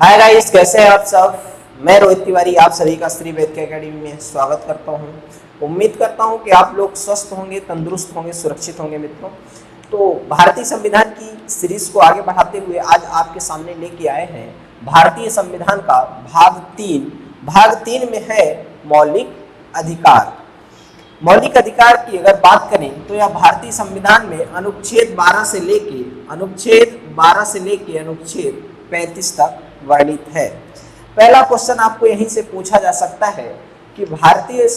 Hi guys, कैसे हैं आप सब। मैं रोहित तिवारी आप सभी का श्री वेद के एकेडमी में स्वागत करता हूं। उम्मीद करता हूं कि आप लोग स्वस्थ होंगे, तंदुरुस्त होंगे, सुरक्षित होंगे। मित्रों, तो भारतीय संविधान की सीरीज को आगे बढ़ाते हुए आज आपके सामने लेके आए हैं भारतीय संविधान का भाग तीन में है मौलिक अधिकार। मौलिक अधिकार की अगर बात करें तो यह भारतीय संविधान में अनुच्छेद 12 से लेके अनुच्छेद 35 तक वर्णित है। पहला क्वेश्चन आपको यहीं से पूछा जा सकता है कि भारतीय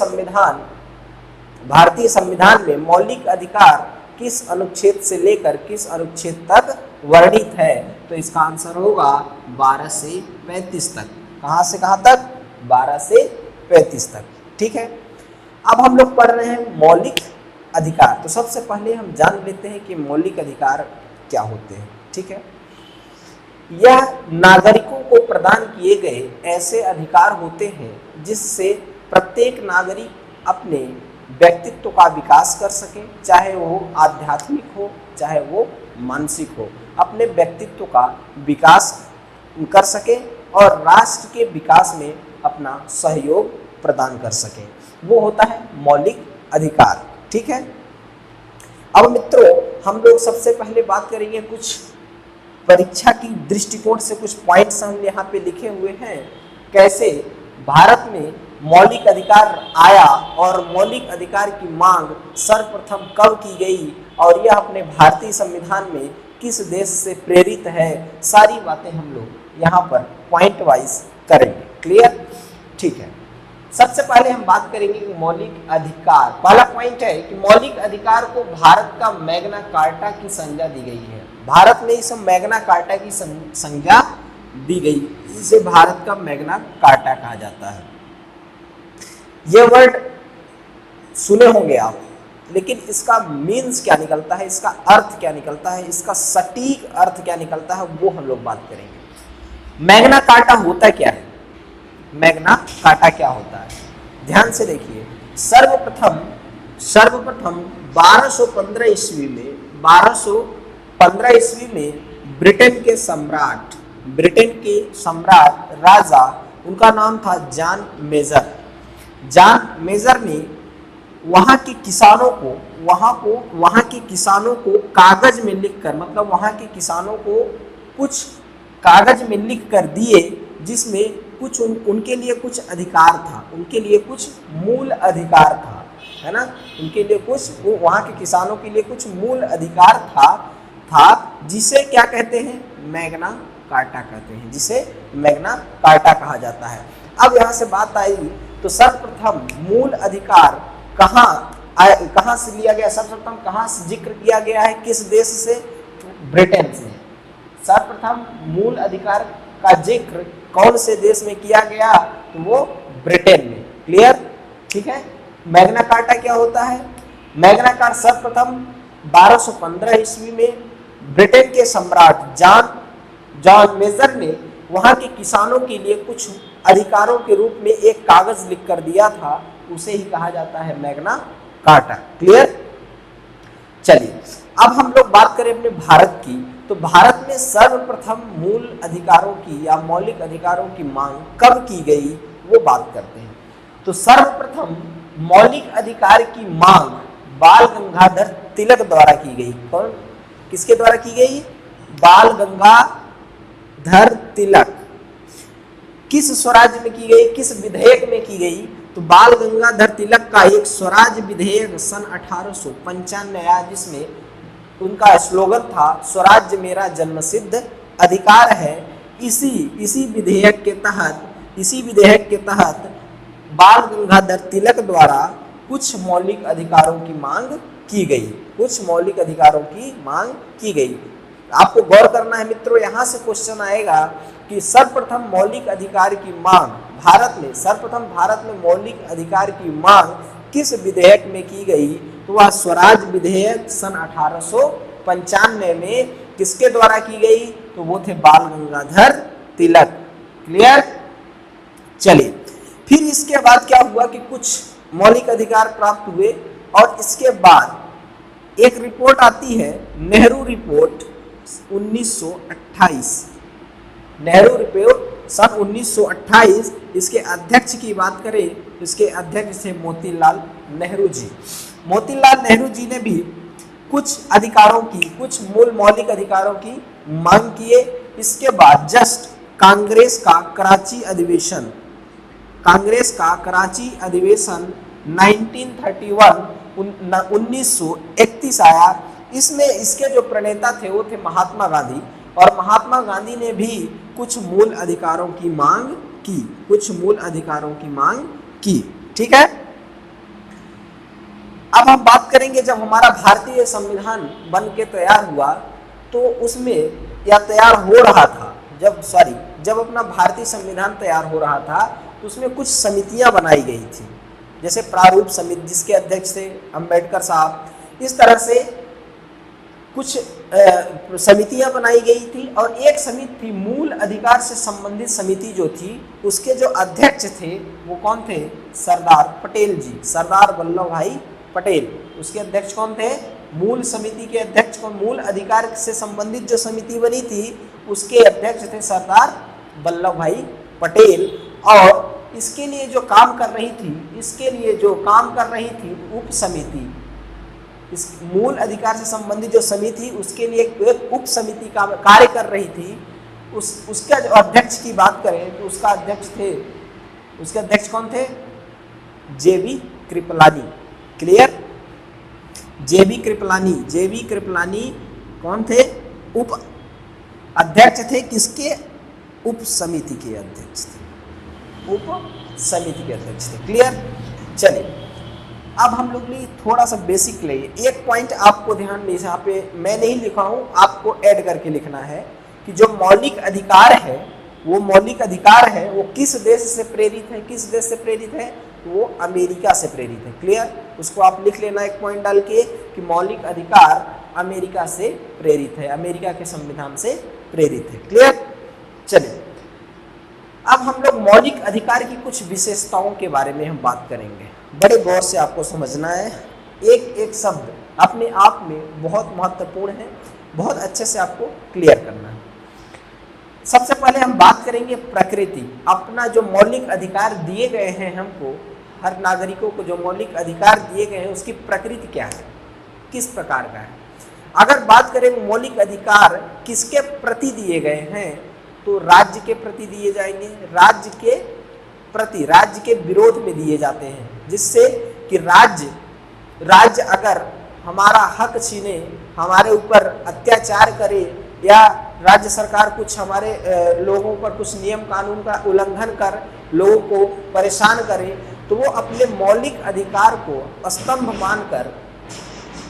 संविधान में मौलिक अधिकार किस अनुच्छेद से लेकर किस अनुच्छेद तक वर्णित है। तो इसका आंसर होगा 12 से 35 तक। कहां से कहां तक? 12 से 35 तक। ठीक है, अब हम लोग पढ़ रहे हैं मौलिक अधिकार। तो सबसे पहले हम जान लेते हैं कि मौलिक अधिकार क्या होते हैं। ठीक है, यह नागरिकों को प्रदान किए गए ऐसे अधिकार होते हैं जिससे प्रत्येक नागरिक अपने व्यक्तित्व का विकास कर सके, चाहे वो आध्यात्मिक हो चाहे वो मानसिक हो, अपने व्यक्तित्व का विकास कर सके और राष्ट्र के विकास में अपना सहयोग प्रदान कर सके। वो होता है मौलिक अधिकार। ठीक है, अब मित्रों हम लोग सबसे पहले बात करेंगे कुछ परीक्षा की दृष्टिकोण से कुछ पॉइंट्स हम यहाँ पे लिखे हुए हैं। कैसे भारत में मौलिक अधिकार आया और मौलिक अधिकार की मांग सर्वप्रथम कब की गई और यह अपने भारतीय संविधान में किस देश से प्रेरित है, सारी बातें हम लोग यहाँ पर पॉइंट वाइज करेंगे। क्लियर? ठीक है, सबसे पहले हम बात करेंगे कि मौलिक अधिकार। पहला पॉइंट है कि मौलिक अधिकार को भारत का मैग्ना कार्टा की संज्ञा दी गई है। भारत में इस मैग्ना कार्टा की संज्ञा दी गई, इसे भारत का मैग्ना कार्टा कहा जाता है। ये वर्ड सुने होंगे आप, लेकिन इसका मीन्स क्या निकलता है, इसका अर्थ क्या निकलता है, इसका सटीक अर्थ क्या निकलता है, वो हम लोग बात करेंगे। मैग्ना कार्टा होता क्या है? मैग्ना कार्टा क्या होता है, ध्यान से देखिए। सर्वप्रथम 1215 ईस्वी में ब्रिटेन के सम्राट राजा, उनका नाम था जॉन मेजर ने वहाँ के किसानों को कागज में लिखकर, मतलब वहाँ के किसानों को कुछ कागज में लिख कर दिए जिसमें कुछ उनके लिए कुछ अधिकार था, उनके लिए कुछ मूल अधिकार था, है ना। उनके लिए कुछ, वहाँ के किसानों के लिए कुछ मूल अधिकार था जिसे क्या कहते हैं? मैग्ना कार्टा कहते हैं, जिसे मैग्ना कार्टा कहा जाता है। अब यहाँ से बात आई तो सर्वप्रथम मूल अधिकार कहाँ से लिया गया? सर्वप्रथम कहाँ से जिक्र किया गया है? किस देश से? ब्रिटेन से। सर्वप्रथम मूल अधिकार का जिक्र कौन से देश में किया गया? तो वो ब्रिटेन में। क्लियर? ठीक है, मैग्ना कार्टा क्या होता है? मैग्ना कार्टा सर्वप्रथम 1215 ईस्वी में ब्रिटेन के सम्राट जॉन मेजर ने वहां के किसानों के लिए कुछ अधिकारों के रूप में एक कागज लिख कर दिया था, उसे ही कहा जाता है मैग्ना कार्टा। क्लियर? चलिए, अब हम लोग बात करें अपने भारत की। तो भारत में सर्वप्रथम मूल अधिकारों की या मौलिक अधिकारों की मांग कब की गई, वो बात करते हैं। तो सर्वप्रथम मौलिक अधिकार की मांग बाल गंगाधर तिलक द्वारा की गई। कौन, किसके द्वारा की गई? बाल गंगाधर तिलक। किस स्वराज्य में की गई, किस विधेयक में की गई? तो बाल गंगाधर तिलक का एक स्वराज विधेयक सन 1895 आया, जिसमें उनका स्लोगन था स्वराज्य मेरा जन्मसिद्ध अधिकार है। इसी विधेयक के तहत बाल गंगाधर तिलक द्वारा कुछ मौलिक अधिकारों की मांग की गई। आपको गौर करना है मित्रों, यहाँ से क्वेश्चन आएगा कि सर्वप्रथम मौलिक अधिकार की मांग भारत में मौलिक अधिकार की मांग किस विधेयक में की गई? तो वह स्वराज विधेयक सन 1895 में किसके द्वारा की गई? तो वो थे बाल गंगाधर तिलक। क्लियर? चलिए, फिर इसके बाद क्या हुआ कि कुछ मौलिक अधिकार प्राप्त हुए और इसके बाद एक रिपोर्ट आती है, नेहरू रिपोर्ट 1928। नेहरू रिपोर्ट सन 1928 इसके अध्यक्ष की बात करें, इसके अध्यक्ष थे मोतीलाल नेहरू जी। मोतीलाल नेहरू जी ने भी कुछ अधिकारों की, कुछ मूल मौलिक अधिकारों की मांग किए। इसके बाद जस्ट कांग्रेस का कराची अधिवेशन 1931 आया। इसमें इसके जो प्रणेता थे वो थे महात्मा गांधी, और महात्मा गांधी ने भी कुछ मूल अधिकारों की मांग की, कुछ मूल अधिकारों की मांग की। ठीक है, अब हम बात करेंगे जब हमारा भारतीय संविधान बन के तैयार हुआ तो उसमें, या तैयार हो रहा था, जब अपना भारतीय संविधान तैयार हो रहा था तो उसमें कुछ समितियां बनाई गई थी, जैसे प्रारूप समिति जिसके अध्यक्ष थे अंबेडकर साहब। इस तरह से कुछ समितियां बनाई गई थी, और एक समिति थी मूल अधिकार से संबंधित समिति जो थी, उसके जो अध्यक्ष थे वो कौन थे? सरदार पटेल जी, सरदार वल्लभ भाई पटेल। उसके अध्यक्ष कौन थे? मूल समिति के अध्यक्ष कौन? मूल अधिकार से संबंधित जो समिति बनी थी उसके अध्यक्ष थे सरदार वल्लभ भाई पटेल। और इसके लिए जो काम कर रही थी, उप समिति, इस मूल अधिकार से संबंधित जो समिति उसके लिए एक उप समिति का कार्य कर रही थी। उसका जो अध्यक्ष की बात करें तो उसके अध्यक्ष कौन थे? जेबी कृपलानी। क्लियर? जेबी कृपलानी कौन थे? उप अध्यक्ष थे। किसके? उप समिति के अध्यक्ष थे, क्लियर? चलिए, अब हम लोग लिए थोड़ा सा बेसिक ले, एक पॉइंट आपको ध्यान में, यहाँ पे मैं नहीं लिखा हूँ, आपको ऐड करके लिखना है कि जो मौलिक अधिकार है वो किस देश से प्रेरित है? वो अमेरिका से प्रेरित है। क्लियर? उसको आप लिख लेना एक पॉइंट डाल के कि मौलिक अधिकार अमेरिका से प्रेरित है, अमेरिका के संविधान से प्रेरित है। क्लियर? चलिए, अब हम लोग मौलिक अधिकार की कुछ विशेषताओं के बारे में हम बात करेंगे। बड़े गौर से आपको समझना है, एक एक शब्द अपने आप में बहुत महत्वपूर्ण है, बहुत अच्छे से आपको क्लियर करना है। सबसे पहले हम बात करेंगे प्रकृति। अपना जो मौलिक अधिकार दिए गए हैं, हमको हर नागरिकों को जो मौलिक अधिकार दिए गए हैं उसकी प्रकृति क्या है, किस प्रकार का है। अगर बात करें मौलिक अधिकार किसके प्रति दिए गए हैं तो राज्य के प्रति दिए जाएंगे, राज्य के विरोध में दिए जाते हैं, जिससे कि राज्य अगर हमारा हक छीने, हमारे ऊपर अत्याचार करे, या राज्य सरकार कुछ हमारे लोगों पर कुछ नियम कानून का उल्लंघन कर लोगों को परेशान करे, तो वो अपने मौलिक अधिकार को स्तंभ मानकर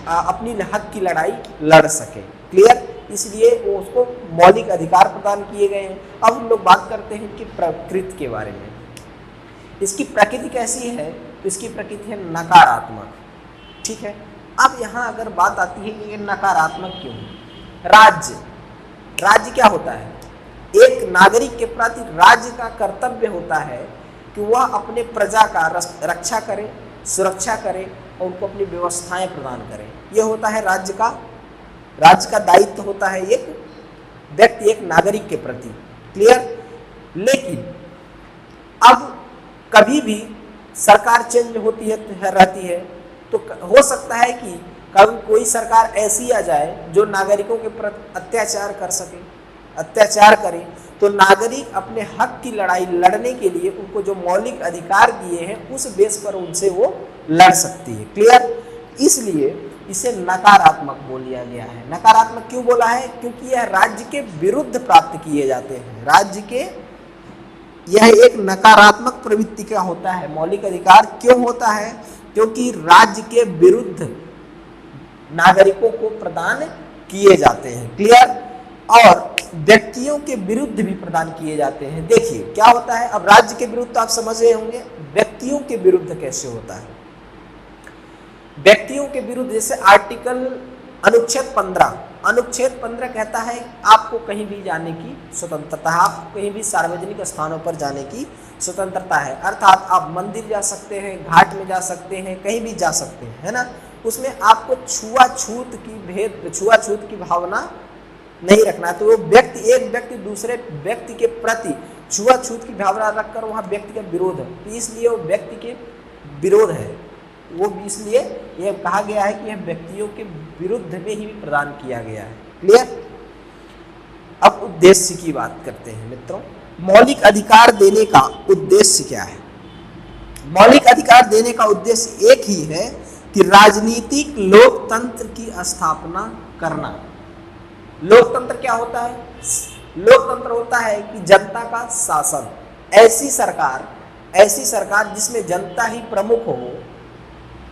अपनी हक की लड़ाई लड़ सके। क्लियर? इसलिए वो उसको मौलिक अधिकार प्रदान किए गए हैं। अब हम लोग बात करते हैं कि प्रकृति के बारे में। इसकी प्रकृति कैसी है? तो इसकी प्रकृति है नकारात्मक। ठीक है, अब यहाँ अगर बात आती है कि नकारात्मक क्यों? राज्य क्या होता है? एक नागरिक के प्रति राज्य का कर्तव्य होता है कि वह अपने प्रजा का रक्षा करे, सुरक्षा करे और उनको अपनी व्यवस्थाएं प्रदान करे। यह होता है राज्य का दायित्व होता है एक व्यक्ति, एक नागरिक के प्रति। क्लियर? लेकिन अब कभी भी सरकार चेंज होती रहती है, तो हो सकता है कि कभी कोई सरकार ऐसी आ जाए जो नागरिकों के प्रति अत्याचार करे, तो नागरिक अपने हक की लड़ाई लड़ने के लिए उनको जो मौलिक अधिकार दिए हैं उस बेस पर उनसे वो लड़ सकती है। क्लियर? इसलिए इसे नकारात्मक बोल दिया गया है। नकारात्मक क्यों बोला है? क्योंकि यह राज्य के विरुद्ध प्राप्त किए जाते हैं। यह एक नकारात्मक प्रवृत्ति का होता है। मौलिक अधिकार क्यों होता है? क्योंकि राज्य के विरुद्ध नागरिकों को प्रदान किए जाते हैं। क्लियर? और व्यक्तियों के विरुद्ध भी प्रदान किए जाते हैं। देखिए क्या होता है, अब राज्य के विरुद्ध तो आप समझ रहे होंगे, व्यक्तियों के विरुद्ध कैसे होता है? व्यक्तियों के विरुद्ध जैसे अनुच्छेद 15 कहता है आपको कहीं भी जाने की स्वतंत्रता है, आपको कहीं भी सार्वजनिक स्थानों पर जाने की स्वतंत्रता है। अर्थात आप मंदिर जा सकते हैं, घाट में जा सकते हैं, कहीं भी जा सकते हैं, है ना। उसमें आपको छुआछूत की भावना नहीं रखना। तो वो एक व्यक्ति दूसरे व्यक्ति के प्रति छुआछूत की भावना रखकर वहाँ व्यक्ति का विरोध है, तो इसलिए वो व्यक्ति के विरोध है, वो इसलिए यह कहा गया है कि यह व्यक्तियों के विरुद्ध में ही प्रदान किया गया है। क्लियर। अब उद्देश्य की बात करते हैं मित्रों। मौलिक अधिकार देने का उद्देश्य क्या है? मौलिक अधिकार देने का उद्देश्य एक ही है कि राजनीतिक लोकतंत्र की स्थापना करना। लोकतंत्र क्या होता है? लोकतंत्र होता है कि जनता का शासन, ऐसी सरकार जिसमें जनता ही प्रमुख हो,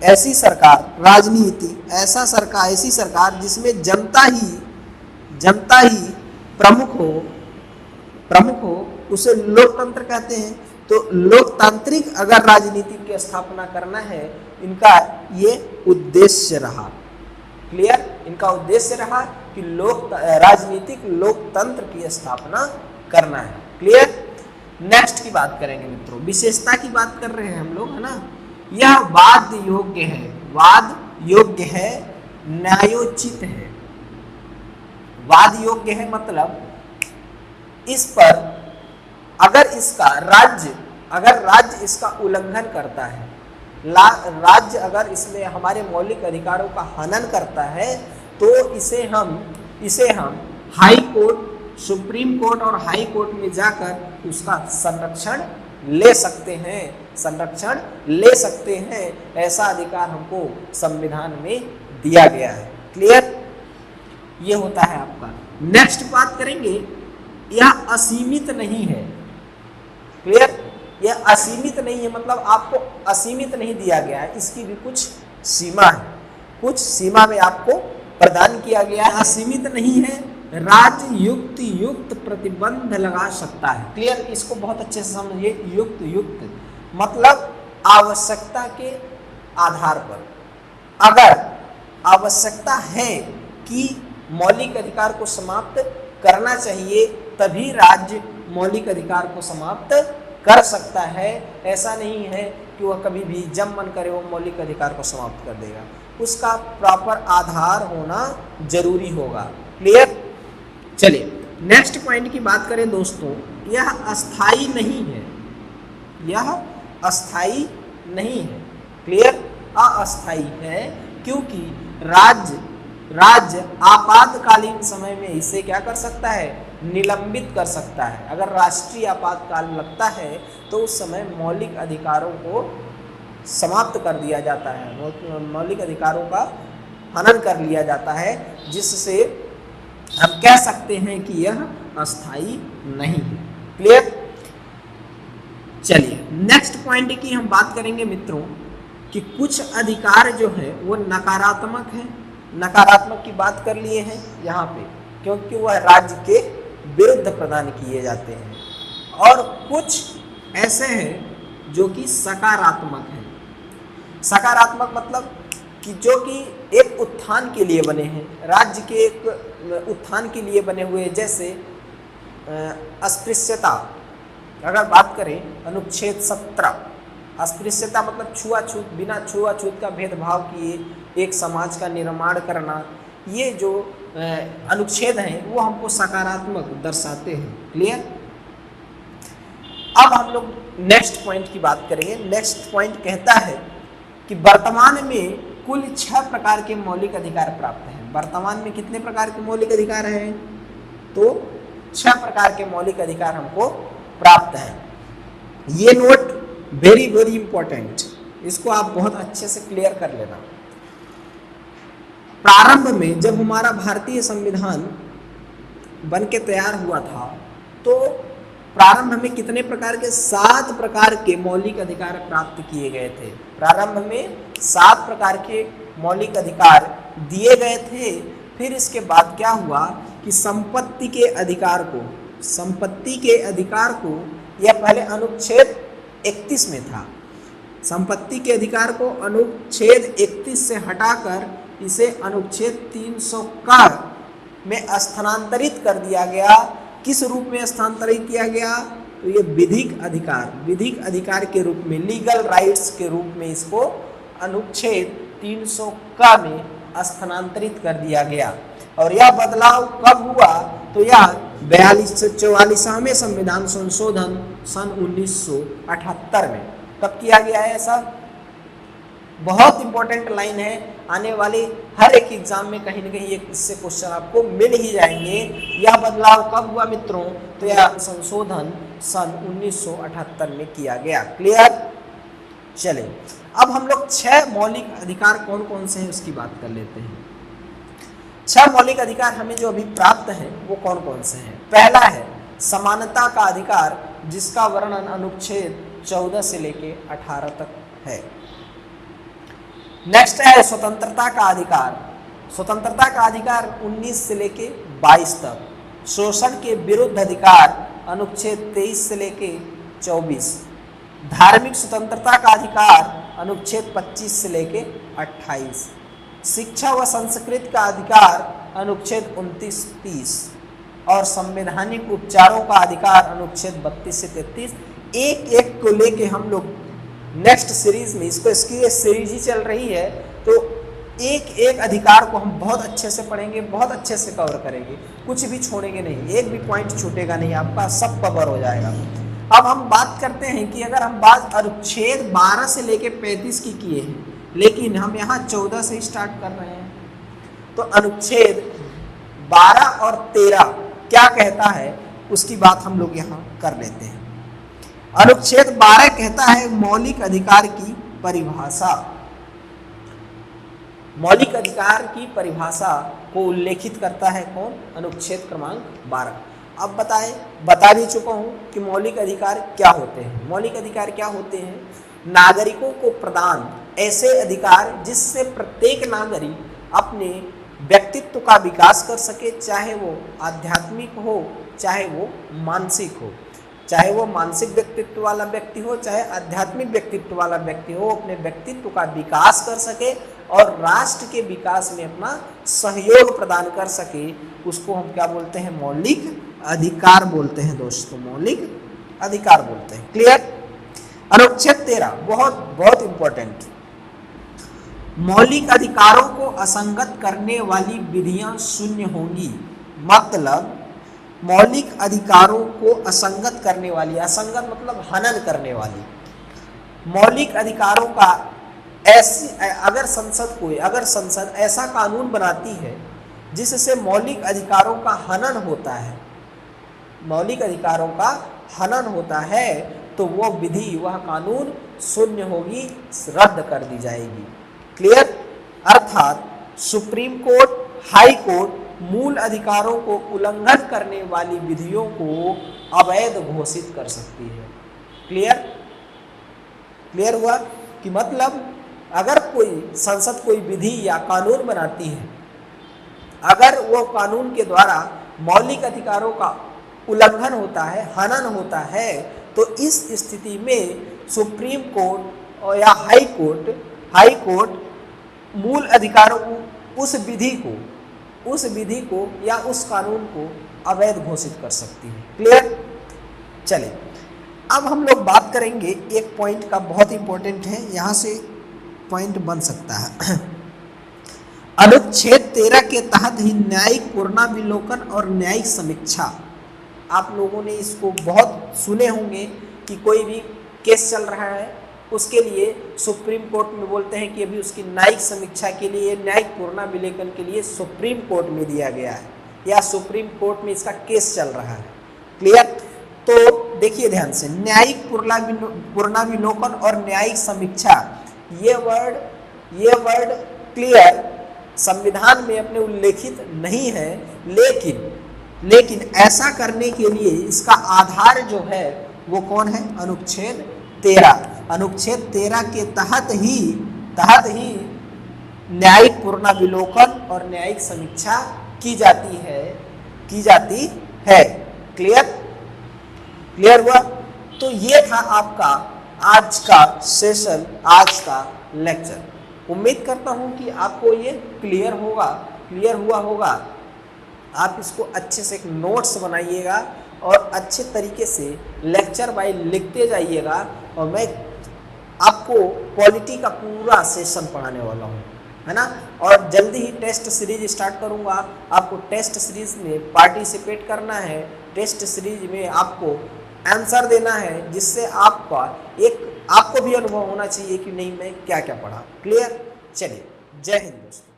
ऐसी सरकार, राजनीति ऐसी सरकार जिसमें जनता ही प्रमुख हो, उसे लोकतंत्र कहते हैं। तो लोकतांत्रिक अगर राजनीति की स्थापना करना है, इनका ये उद्देश्य रहा। क्लियर। इनका उद्देश्य रहा कि राजनीतिक लोकतंत्र की स्थापना करना है। क्लियर। नेक्स्ट की बात करेंगे मित्रों, विशेषता की बात कर रहे हैं हम लोग, है ना। यह वाद योग्य है, न्यायोचित है। वाद योग्य है मतलब इस पर अगर राज्य इसका उल्लंघन करता है, राज्य अगर इसमें हमारे मौलिक अधिकारों का हनन करता है, तो इसे हम हाई कोर्ट, सुप्रीम कोर्ट और हाई कोर्ट में जाकर उसका संरक्षण ले सकते हैं। ऐसा अधिकार हमको संविधान में दिया गया है। क्लियर। ये होता है आपका। नेक्स्ट बात करेंगे, यह असीमित नहीं है। क्लियर। यह असीमित नहीं है मतलब आपको असीमित नहीं दिया गया है, इसकी भी कुछ सीमा है, कुछ सीमा में आपको प्रदान किया गया है। असीमित नहीं है, राज्य युक्त प्रतिबंध लगा सकता है। क्लियर। इसको बहुत अच्छे से समझिए। युक्त मतलब आवश्यकता के आधार पर, अगर आवश्यकता है कि मौलिक अधिकार को समाप्त करना चाहिए, तभी राज्य मौलिक अधिकार को समाप्त कर सकता है। ऐसा नहीं है कि वह कभी भी जब मन करे वो मौलिक अधिकार को समाप्त कर देगा, उसका प्रॉपर आधार होना जरूरी होगा। क्लियर। चलिए नेक्स्ट पॉइंट की बात करें दोस्तों, यह अस्थाई नहीं है, यह अस्थाई नहीं है। क्लियर। अस्थाई है क्योंकि राज्य आपातकालीन समय में इसे क्या कर सकता है? निलंबित कर सकता है। अगर राष्ट्रीय आपातकाल लगता है तो उस समय मौलिक अधिकारों को समाप्त कर दिया जाता है, मौलिक अधिकारों का हनन कर लिया जाता है, जिससे हम कह सकते हैं कि यह अस्थाई नहीं है। क्लियर। चलिए नेक्स्ट पॉइंट की हम बात करेंगे मित्रों कि कुछ अधिकार जो है वो नकारात्मक है। नकारात्मक की बात कर लिए हैं यहाँ पे, क्योंकि वह राज्य के विरुद्ध प्रदान किए जाते हैं, और कुछ ऐसे हैं जो कि सकारात्मक हैं। सकारात्मक मतलब कि जो कि एक उत्थान के लिए बने हैं, राज्य के एक उत्थान के लिए बने हुए, जैसे अस्पृश्यता। अगर बात करें अनुच्छेद 17, अस्पृश्यता मतलब छुआछूत, बिना छुआछूत का भेदभाव किए एक समाज का निर्माण करना। ये जो अनुच्छेद हैं वो हमको सकारात्मक दर्शाते हैं। क्लियर। अब हम लोग नेक्स्ट पॉइंट की बात करेंगे। नेक्स्ट पॉइंट कहता है कि वर्तमान में कुल 6 प्रकार के मौलिक अधिकार प्राप्त हैं। वर्तमान में कितने प्रकार के मौलिक अधिकार हैं? तो 6 प्रकार के मौलिक अधिकार हमको प्राप्त हैं। ये नोट वेरी वेरी इंपॉर्टेंट, इसको आप बहुत अच्छे से क्लियर कर लेना। प्रारंभ में जब हमारा भारतीय संविधान बन के तैयार हुआ था, तो प्रारंभ में कितने प्रकार के? 7 प्रकार के मौलिक अधिकार प्राप्त किए गए थे। प्रारंभ में 7 प्रकार के मौलिक अधिकार दिए गए थे। फिर इसके बाद क्या हुआ कि संपत्ति के अधिकार को यह पहले अनुच्छेद 31 में था। संपत्ति के अधिकार को अनुच्छेद 31 से हटाकर इसे अनुच्छेद 300 का में स्थानांतरित कर दिया गया। किस रूप में स्थानांतरित किया गया? तो ये विधिक अधिकार के रूप में, लीगल राइट्स के रूप में इसको अनुच्छेद 300 का में स्थानांतरित कर दिया गया। और यह बदलाव कब हुआ? तो यह 44वें संविधान संशोधन सन 1978 में कब किया गया है ऐसा? बहुत इंपॉर्टेंट लाइन है, आने वाले हर एक एग्जाम में कहीं ना कहीं एक इससे क्वेश्चन आपको मिल ही जाएंगे। यह बदलाव कब हुआ मित्रों? तो यह संशोधन सन 1978 में किया गया। क्लियर? चले अब हम लोग 6 मौलिक अधिकार कौन कौन से हैं उसकी बात कर लेते हैं। 6 मौलिक अधिकार हमें जो अभी प्राप्त हैं वो कौन कौन से हैं? पहला है समानता का अधिकार, जिसका वर्णन अनुच्छेद 14 से लेके 18 तक है। नेक्स्ट है स्वतंत्रता का अधिकार। स्वतंत्रता का अधिकार 19 से लेके 22 तक। शोषण के विरुद्ध अधिकार अनुच्छेद 23 से लेके 24। धार्मिक स्वतंत्रता का अधिकार अनुच्छेद 25 से लेके 28। शिक्षा व संस्कृति का अधिकार अनुच्छेद 29-30 और संवैधानिक उपचारों का अधिकार अनुच्छेद 32 से 33। एक एक को लेके हम लोग नेक्स्ट सीरीज में, इसकी ये सीरीज ही चल रही है, तो एक एक अधिकार को हम बहुत अच्छे से पढ़ेंगे, बहुत अच्छे से कवर करेंगे, कुछ भी छोड़ेंगे नहीं, एक भी पॉइंट छूटेगा नहीं, आपका सब कवर हो जाएगा। अब हम बात करते हैं कि अगर हम बात अनुच्छेद 12 से लेके 35 की किए हैं, लेकिन हम यहाँ 14 से स्टार्ट कर रहे हैं, तो अनुच्छेद 12 और 13 क्या कहता है उसकी बात हम लोग यहाँ कर लेते हैं। अनुच्छेद 12 कहता है मौलिक अधिकार की परिभाषा। मौलिक अधिकार की परिभाषा को उल्लेखित करता है कौन? अनुच्छेद क्रमांक 12। अब बता भी चुका हूं कि मौलिक अधिकार क्या होते हैं। मौलिक अधिकार क्या होते हैं? नागरिकों को प्रदान ऐसे अधिकार जिससे प्रत्येक नागरिक अपने व्यक्तित्व का विकास कर सके, चाहे वो आध्यात्मिक हो, चाहे वो मानसिक हो, चाहे वो मानसिक व्यक्तित्व वाला व्यक्ति हो, चाहे आध्यात्मिक व्यक्तित्व वाला व्यक्ति हो, अपने व्यक्तित्व का विकास कर सके और राष्ट्र के विकास में अपना सहयोग प्रदान कर सके। उसको हम क्या बोलते हैं? मौलिक अधिकार बोलते हैं दोस्तों, मौलिक अधिकार बोलते हैं। क्लियर? अनुच्छेद 13 बहुत बहुत इंपॉर्टेंट। मौलिक अधिकारों को असंगत करने वाली विधियां शून्य होंगी। मतलब मौलिक अधिकारों को असंगत करने वाली, असंगत मतलब हनन करने वाली मौलिक अधिकारों का ऐसी अगर संसद ऐसा कानून बनाती है जिससे मौलिक अधिकारों का हनन होता है, मौलिक अधिकारों का हनन होता है, तो वो विधि, वह कानून शून्य होगी, रद्द कर दी जाएगी। क्लियर? अर्थात सुप्रीम कोर्ट, हाई कोर्ट मूल अधिकारों को उल्लंघन करने वाली विधियों को अवैध घोषित कर सकती है। क्लियर? क्लियर हुआ कि मतलब अगर कोई संसद कोई विधि या कानून बनाती है, अगर वो कानून के द्वारा मौलिक अधिकारों का उल्लंघन होता है, हनन होता है, तो इस स्थिति में सुप्रीम कोर्ट और या हाई कोर्ट मूल अधिकारों उस विधि को या उस कानून को अवैध घोषित कर सकती है। क्लियर? चलिए अब हम लोग बात करेंगे एक पॉइंट का, बहुत इंपॉर्टेंट है, यहां से पॉइंट बन सकता है। अनुच्छेद 13 के तहत ही न्यायिक पुनराविलोकन और न्यायिक समीक्षा। आप लोगों ने इसको बहुत सुने होंगे कि कोई भी केस चल रहा है, उसके लिए सुप्रीम कोर्ट में बोलते हैं कि अभी उसकी न्यायिक समीक्षा के लिए, न्यायिक पुनराविलोकन के लिए सुप्रीम कोर्ट में दिया गया है या सुप्रीम कोर्ट में इसका केस चल रहा है। क्लियर? तो देखिए ध्यान से, न्यायिक पुनराविलोकन और न्यायिक समीक्षा, ये वर्ड क्लियर संविधान में अपने उल्लेखित नहीं है, लेकिन ऐसा करने के लिए इसका आधार जो है वो कौन है? अनुच्छेद 13। अनुच्छेद 13 के तहत ही न्यायिक पुनराविलोकन और न्यायिक समीक्षा की जाती है। क्लियर हुआ? तो ये था आपका आज का सेशन, आज का लेक्चर। उम्मीद करता हूं कि आपको ये क्लियर हुआ होगा। आप इसको अच्छे से एक नोट्स बनाइएगा और अच्छे तरीके से लेक्चर बाय लिखते जाइएगा, और मैं आपको पॉलिटी का पूरा सेशन पढ़ाने वाला हूँ। है ना। और जल्दी ही टेस्ट सीरीज स्टार्ट करूंगा, आपको टेस्ट सीरीज में पार्टिसिपेट करना है, टेस्ट सीरीज में आपको आंसर देना है, जिससे आपको भी अनुभव होना चाहिए कि नहीं मैं क्या क्या पढ़ा। क्लियर? चलिए, जय हिंद दोस्तों।